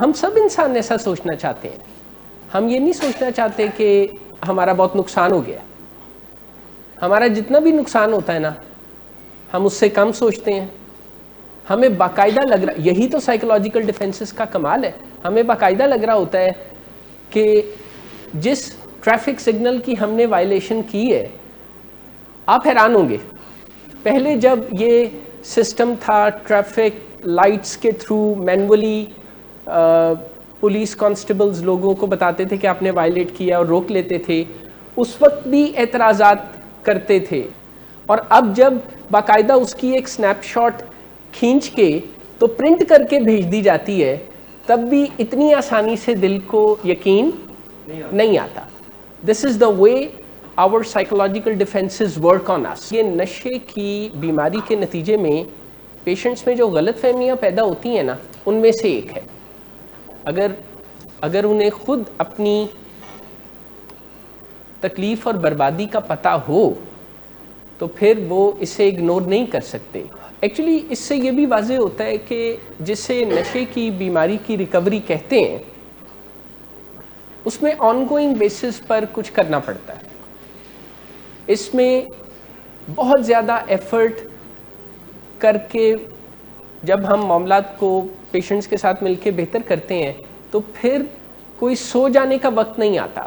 ہم سب انسان ایسا سوچنا چاہتے ہیں. ہم یہ نہیں سوچنا چاہتے کہ ہمارا بہت نقصان ہو گیا. ہمارا جتنا بھی نقصان ہوتا ہے نا ہم اس سے کم سوچتے ہیں. ہمیں باقاعدہ لگ رہا, یہی تو سائیکولوجیکل ڈیفینسز کا کمال ہے, ہمیں باقاعدہ لگ رہا ہوتا ہے کہ جس ٹریفک سگنل کی ہم نے وائلیشن کی ہے, آپ حیران ہوں گے پہلے جب یہ سسٹم تھا ٹریفک لائٹس کے تھرو مینولی پولیس کانسٹیبلز لوگوں کو بتاتے تھے کہ آپ نے وائلیٹ کیا اور روک لیتے تھے, اس وقت بھی اعتراضات کرتے تھے. اور اب جب باقاعدہ اس کی ایک سنیپ شاٹ کھینچ کے تو پرنٹ کر کے بھیج دی جاتی ہے, تب بھی اتنی آسانی سے دل کو یقین نہیں آتا. دس از دا وے آور سائیکولوجیکل ڈیفینسز ورک آن اس. یہ نشے کی بیماری کے نتیجے میں پیشنٹس میں جو غلط فہمیاں پیدا ہوتی ہیں نا, ان میں سے ایک ہے, اگر انہیں خود اپنی تکلیف اور بربادی کا پتہ ہو تو پھر وہ اسے اگنور نہیں کر سکتے. ایکچولی اس سے یہ بھی واضح ہوتا ہے کہ جسے نشے کی بیماری کی ریکوری کہتے ہیں اس میں آن گوئنگ بیسس پر کچھ کرنا پڑتا ہے. اس میں بہت زیادہ ایفرٹ کر کے جب ہم معاملات کو پیشنٹس کے ساتھ مل کے بہتر کرتے ہیں تو پھر کوئی سو جانے کا وقت نہیں آتا.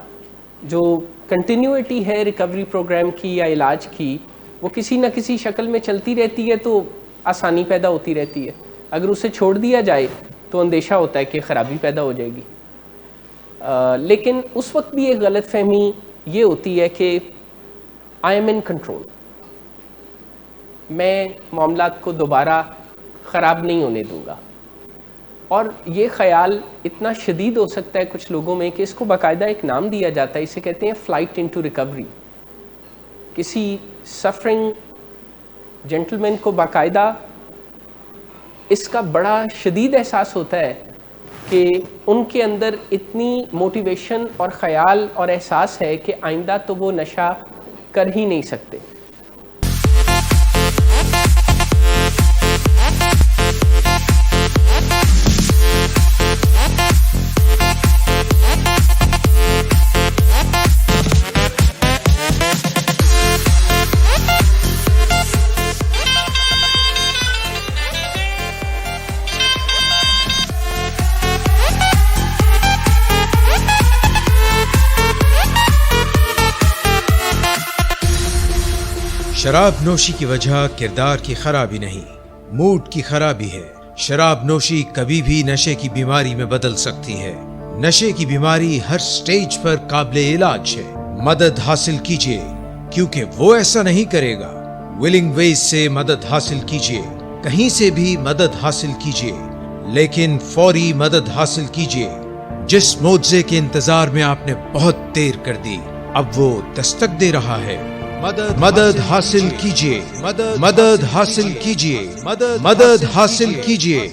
جو کنٹینیوٹی ہے ریکوری پروگرام کی یا علاج کی, وہ کسی نہ کسی شکل میں چلتی رہتی ہے تو آسانی پیدا ہوتی رہتی ہے. اگر اسے چھوڑ دیا جائے تو اندیشہ ہوتا ہے کہ خرابی پیدا ہو جائے گی. لیکن اس وقت بھی ایک غلط فہمی یہ ہوتی ہے کہ آئی ایم ان کنٹرول, میں معاملات کو دوبارہ خراب نہیں ہونے دوں گا. اور یہ خیال اتنا شدید ہو سکتا ہے کچھ لوگوں میں کہ اس کو باقاعدہ ایک نام دیا جاتا ہے, اسے کہتے ہیں فلائٹ انٹو ریکوری. کسی سفرنگ جینٹلمین کو باقاعدہ اس کا بڑا شدید احساس ہوتا ہے کہ ان کے اندر اتنی موٹیویشن اور خیال اور احساس ہے کہ آئندہ تو وہ نشہ کر ہی نہیں سکتے. شراب نوشی کی وجہ کردار کی خرابی نہیں, موڈ کی خرابی ہے. شراب نوشی کبھی بھی نشے کی بیماری میں بدل سکتی ہے. نشے کی بیماری ہر سٹیج پر قابل علاج ہے. مدد حاصل کیجیے کیونکہ وہ ایسا نہیں کرے گا. ولنگ ویز سے مدد حاصل کیجیے, کہیں سے بھی مدد حاصل کیجیے, لیکن فوری مدد حاصل کیجیے. جس معجزے کے انتظار میں آپ نے بہت دیر کر دی, اب وہ دستک دے رہا ہے. مدد حاصل کیجیے, مدد حاصل کیجیے, مدد حاصل کیجیے.